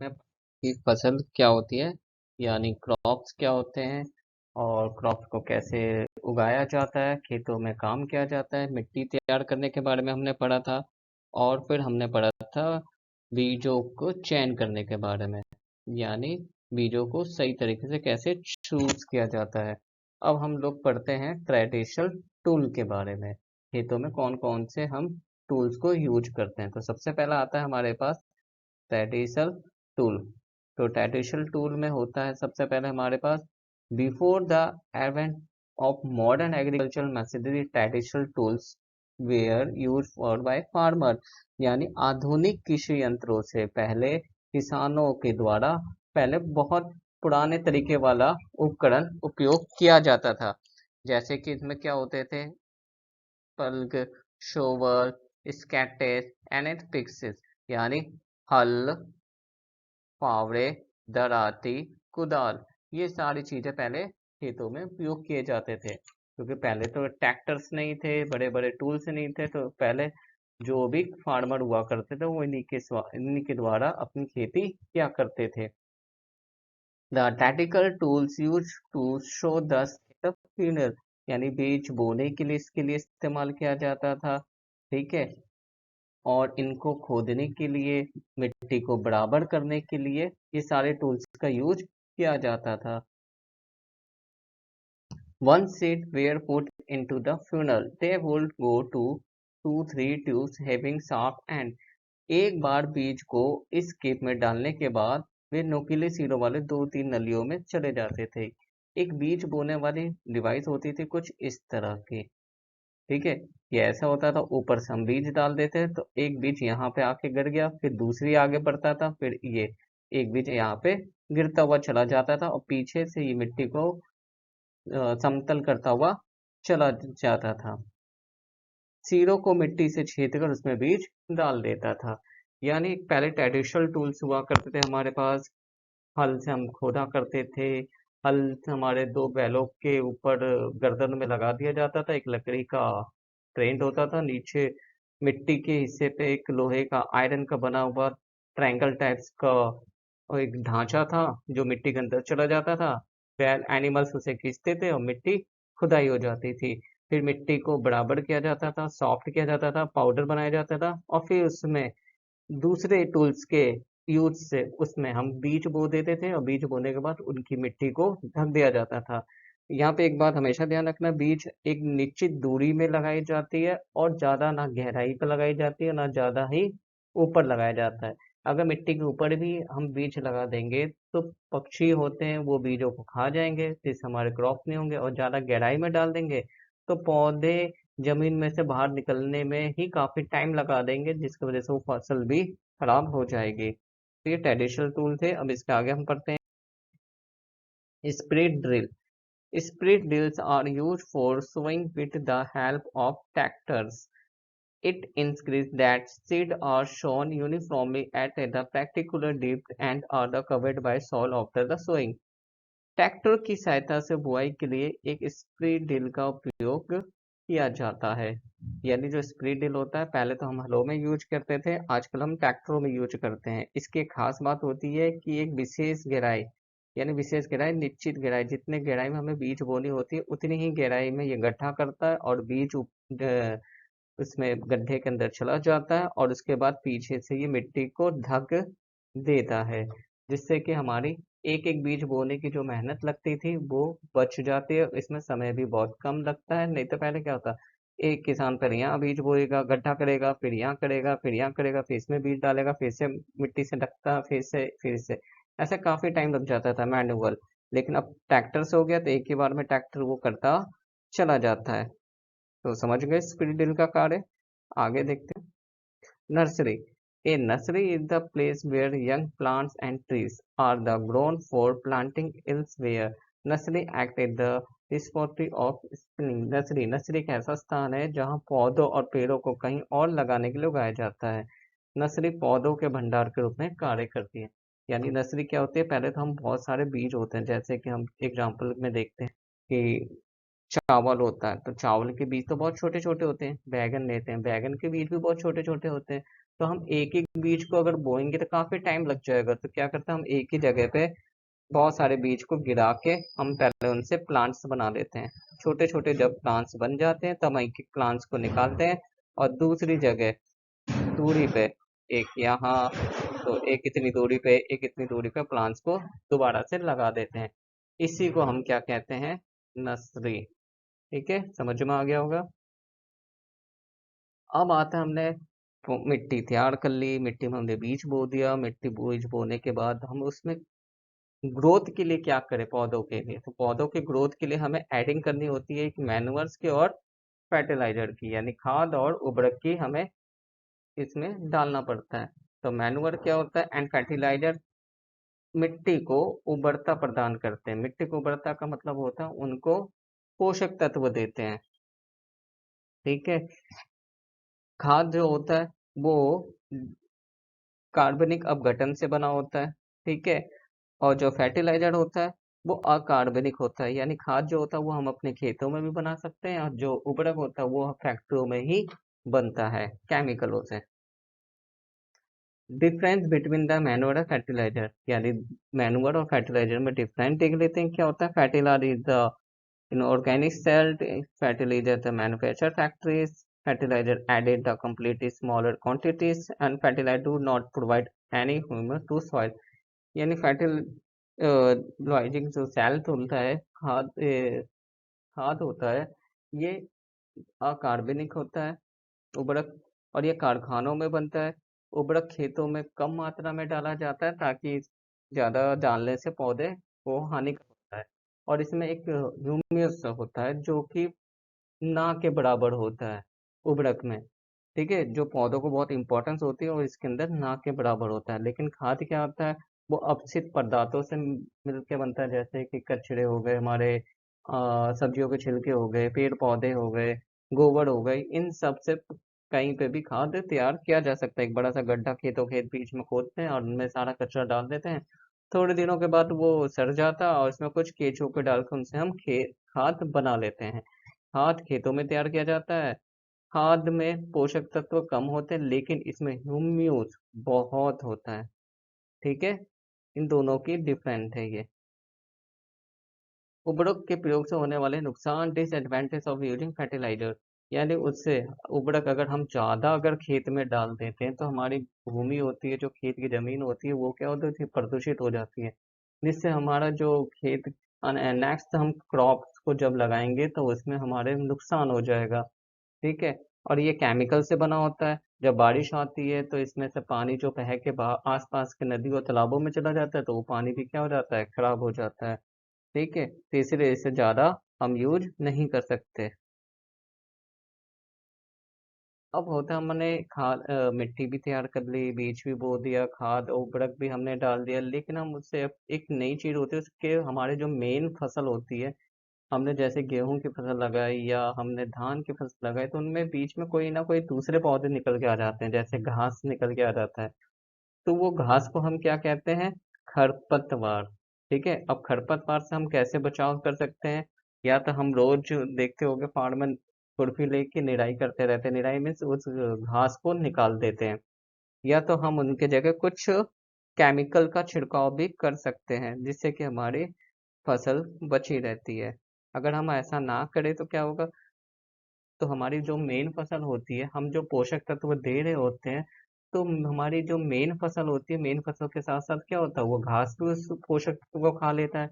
में की फसल क्या होती है, यानी क्रॉप्स क्या होते हैं, और क्रॉप्स को कैसे उगाया जाता है, खेतों में काम किया जाता है, मिट्टी तैयार करने के बारे में हमने पढ़ा था। और फिर हमने पढ़ा था बीजों को चयन करने के बारे में, यानी बीजों को सही तरीके से कैसे चूज किया जाता है। अब हम लोग पढ़ते हैं ट्रेडिशनल टूल के बारे में, खेतों में कौन कौन से हम टूल्स को यूज करते हैं। तो सबसे पहला आता है हमारे पास ट्रेडिशनल टूल। तो ट्रेडिशनल टूल में होता है सबसे पहले हमारे पास, before the advent of modern agricultural machinery traditional tools were use for by farmer, यानी आधुनिक कृषि यंत्रों से पहले किसानों के द्वारा पहले बहुत पुराने तरीके वाला उपकरण उपयोग किया जाता था। जैसे कि इसमें क्या होते थे, पल्ग, शोवर, स्कैटेस एंड पिक्सेस, यानी हल, फावड़े, दराती, कुदाल, ये सारी चीजें पहले खेतों में उपयोग किए जाते थे, क्योंकि पहले तो ट्रैक्टर्स नहीं थे, बड़े बड़े टूल्स नहीं थे। तो पहले जो भी फार्मर हुआ करते थे वो इन्हीं के द्वारा अपनी खेती किया करते थे। The tactical tools use to show the final, यानी बीज बोने के लिए इसके लिए इस्तेमाल किया जाता था। ठीक है। और इनको खोदने के लिए, मिट्टी को बराबर करने के लिए ये सारे टूल्स का यूज किया जाता था। Once seeds were put into the funnel, they would go to 2-3 tubes having sharp end. एक बार बीज को इस केप में डालने के बाद वे नुकीले सिरों वाले 2-3 नलियों में चले जाते थे। एक बीज बोने वाली डिवाइस होती थी कुछ इस तरह की। ठीक है। ये ऐसा होता था, ऊपर से हम बीज डाल देते हैं तो एक बीज यहाँ पे आके गिर गया, फिर दूसरी आगे बढ़ता था, फिर ये एक बीज यहाँ पे गिरता हुआ चला जाता था और पीछे से ये मिट्टी को समतल करता हुआ चला जाता था। सिरों को मिट्टी से छेद कर उसमें बीज डाल देता था। यानी पहले ट्रेडिशनल टूल्स हुआ करते थे हमारे पास। हल से हम खोदा करते थे। हल से हमारे दो बैलों के ऊपर गर्दन में लगा दिया जाता था, एक लकड़ी का ट्रेंड होता था, नीचे मिट्टी के हिस्से पे एक लोहे का आयरन का बना हुआ ट्रायंगल टाइप्स का और एक ढांचा था जो मिट्टी के अंदर चला जाता था। बैल एनिमल्स उसे खींचते थे और मिट्टी खुदाई हो जाती थी। फिर मिट्टी को बराबर किया जाता था, सॉफ्ट किया जाता था, पाउडर बनाया जाता था, और फिर उसमें दूसरे टूल्स के यूज से उसमें हम बीज बो देते थे और बीज बोने के बाद उनकी मिट्टी को ढक दिया जाता था। यहाँ पे एक बात हमेशा ध्यान रखना, बीज एक निश्चित दूरी में लगाई जाती है और ज्यादा ना गहराई पर लगाई जाती है ना ज्यादा ही ऊपर लगाया जाता है। अगर मिट्टी के ऊपर भी हम बीज लगा देंगे तो पक्षी होते हैं वो बीजों को खा जाएंगे, जिससे हमारे क्रॉप नहीं होंगे, और ज्यादा गहराई में डाल देंगे तो पौधे जमीन में से बाहर निकलने में ही काफी टाइम लगा देंगे, जिसकी वजह से वो फसल भी खराब हो जाएगी। तो ये ट्रेडिशनल टूल थे। अब इसके आगे हम पढ़ते हैं seed drill. Seed drills are use for sowing with the help of tractors. It ensures that seeds are sown uniformly at the particular depth and are covered by soil after the sowing. Tractor की सहायता से बुआई के लिए एक spray drill का उपयोग किया जाता है। यानी जो स्प्रे ड्रिल होता है, पहले तो हम हलों में यूज करते थे, आजकल हम ट्रैक्टरों में यूज करते हैं। इसकी एक खास बात होती है कि एक विशेष गहराई, यानी विशेष गहराई, निश्चित गहराई, जितने गहराई में हमें बीज बोनी होती है उतनी ही गहराई में ये गड्ढा करता है और बीज उसमें गड्ढे के अंदर चला जाता है और उसके बाद पीछे से ये मिट्टी को ढक देता है, जिससे कि हमारी एक एक बीज बोने की जो मेहनत लगती थी वो बच जाती है। इसमें समय भी बहुत कम लगता है। नहीं तो पहले क्या होता, एक किसान पहले यहाँ बीज बोएगा, गड्ढा करेगा, फिर यहाँ करेगा, फिर यहाँ करेगा, फिर इसमें बीज डालेगा, फिर से मिट्टी से ढकता, फिर से ऐसे काफी टाइम लग जाता था मैनुअल। लेकिन अब ट्रैक्टर से हो गया तो एक ही बार में ट्रैक्टर वो करता चला जाता है। तो समझ गए स्प्रिट ड्रिल का कार्य। आगे देखते हैं nursery. A nursery is the place where young plants and trees are the grown for planting elsewhere. Nursery act as the repository of spinning. Nursery एक ऐसा स्थान है जहाँ पौधों और पेड़ों को कहीं और लगाने के लिए उगाया जाता है। नर्सरी पौधों के भंडार के रूप में कार्य करती है। यानी नर्सरी क्या होती है, पहले तो हम बहुत सारे बीज होते हैं, जैसे कि हम एग्जाम्पल में देखते हैं कि चावल होता है तो चावल के बीज तो बहुत छोटे छोटे होते हैं। बैगन लेते हैं, बैगन के बीज भी बहुत छोटे छोटे होते हैं। तो हम एक एक बीज को अगर बोएंगे तो काफी टाइम लग जाएगा। तो क्या करते हैं, हम एक ही जगह पे बहुत सारे बीज को गिरा के हम पहले उनसे प्लांट्स बना लेते हैं। छोटे छोटे जब प्लांट्स बन जाते हैं तब एक एक प्लांट्स को निकालते हैं और दूसरी जगह दूरी पे, एक यहाँ तो एक इतनी दूरी पे, एक इतनी दूरी पे प्लांट्स को दोबारा से लगा देते हैं। इसी को हम क्या कहते हैं, नर्सरी। ठीक है, समझ में आ गया होगा। अब आता है, हमने मिट्टी तैयार कर ली, मिट्टी में हमने बीज बो दिया। मिट्टी बीज बोने के बाद हम उसमें ग्रोथ के लिए क्या करें, पौधों के लिए, तो पौधों के ग्रोथ के लिए हमें एडिंग करनी होती है एक मैन्युअर्स की और फर्टिलाइजर की, यानी खाद और उर्वरक की हमें इसमें डालना पड़ता है। तो मैन्युअर क्या होता है, एंड फर्टिलाइजर मिट्टी को उर्वरता प्रदान करते हैं। मिट्टी को उर्वरता का मतलब होता है उनको पोषक तत्व देते हैं। ठीक है, खाद जो होता है वो कार्बनिक अपघटन से बना होता है। ठीक है, और जो फर्टिलाइजर होता है वो अकार्बनिक होता है, यानी खाद जो होता है वो हम अपने खेतों में भी बना सकते हैं, और जो उर्वरक होता है वो फैक्ट्रियों में ही बनता है केमिकलों से। डिफरेंस बिटवीन द मैन्योर और फर्टिलाइजर, यानी मैन्योर और फर्टिलाइजर में डिफरेंट देख लेते हैं क्या होता है। Fertilizer is the inorganic cell, fertilizer the manufacture factories, fertilizer added the complete smaller quantities, and fertilizer do not provide any humus to soil। यानी फर्टिलाइजिंग जो सेल होता है, खाद होता है, ये अकार्बनिक होता है उर्वरक, और ये कारखानों में बनता है। उर्वरक खेतों में कम मात्रा में डाला जाता है ताकि ज्यादा डालने से पौधे को हानिकारक होता है। और इसमें एक ह्यूमस होता है जो कि ना के बराबर होता है उर्वरक में। ठीक है, जो पौधों को बहुत इंपॉर्टेंस होती है और इसके अंदर ना के बराबर होता है। लेकिन खाद क्या होता है, वो अपचित पदार्थों से मिलके बनता है, जैसे कि कचरे हो गए हमारे, सब्जियों के छिलके हो गए, पेड़ पौधे हो गए, गोबर हो गई, इन सब से कहीं पे भी खाद तैयार किया जा सकता है। एक बड़ा सा गड्ढा खेतों खेत बीच में खोदते हैं और उनमें सारा कचरा डाल देते हैं। थोड़े दिनों के बाद वो सड़ जाता है और उसमें कुछ केंचुओं को डालकर उनसे हम खाद बना लेते हैं। खाद खेतों में तैयार किया जाता है। खाद में पोषक तत्व कम होते हैं लेकिन इसमें ह्यूम्यूस बहुत होता है। ठीक है, इन दोनों की डिफरेंट है ये। उर्वरक के प्रयोग से होने वाले नुकसान, डिसएडवांटेज ऑफ यूजिंग फर्टिलाइजर, यानी उससे उर्वरक अगर हम ज्यादा अगर खेत में डाल देते हैं तो हमारी भूमि होती है, जो खेत की जमीन होती है, वो क्या होती है, प्रदूषित हो जाती है, जिससे हमारा जो खेत नेक्स्ट हम क्रॉप्स को जब लगाएंगे तो उसमें हमारे नुकसान हो जाएगा। ठीक है, और ये केमिकल से बना होता है। जब बारिश आती है तो इसमें से पानी जो बह के आसपास के नदी और तालाबों में चला जाता है तो वो पानी भी क्या हो जाता है, खराब हो जाता है। ठीक है, तो इसलिए इसे ज्यादा हम यूज नहीं कर सकते। अब होता है, हमने मिट्टी भी तैयार कर ली, बीज भी बो दिया, खाद और उर्वरक भी हमने डाल दिया, लेकिन हम उससे अब एक नई चीज होती है, उसके हमारे जो मेन फसल होती है, हमने जैसे गेहूं की फसल लगाई या हमने धान की फसल लगाई, तो उनमें बीच में कोई ना कोई दूसरे पौधे निकल के आ जाते हैं, जैसे घास निकल के आ जाता है। तो वो घास को हम क्या कहते हैं, खरपतवार। ठीक है, अब खरपतवार से हम कैसे बचाव कर सकते हैं, या तो हम रोज देखते होंगे फार्म में खुरपी लेके निराई करते रहते हैं, निराई मीन्स उस घास को निकाल देते हैं, या तो हम उनके जगह कुछ केमिकल का छिड़काव भी कर सकते हैं जिससे कि हमारी फसल बची रहती है। अगर हम ऐसा ना करें तो क्या होगा, तो हमारी जो मेन फसल होती है, हम जो पोषक तत्व दे रहे होते हैं, तो हमारी जो मेन फसल होती है, मेन फसल के साथ साथ क्या होता है, वो घास भी उस पोषक तत्व को खा लेता है,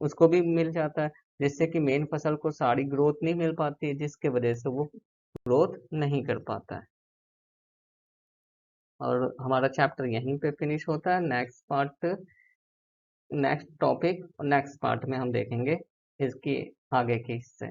उसको भी मिल जाता है, जिससे कि मेन फसल को सारी ग्रोथ नहीं मिल पाती है, जिसके वजह से वो ग्रोथ नहीं कर पाता है। और हमारा चैप्टर यहीं पे फिनिश होता है। नेक्स्ट टॉपिक नेक्स्ट पार्ट में हम देखेंगे इसकी आगे के हिस्से।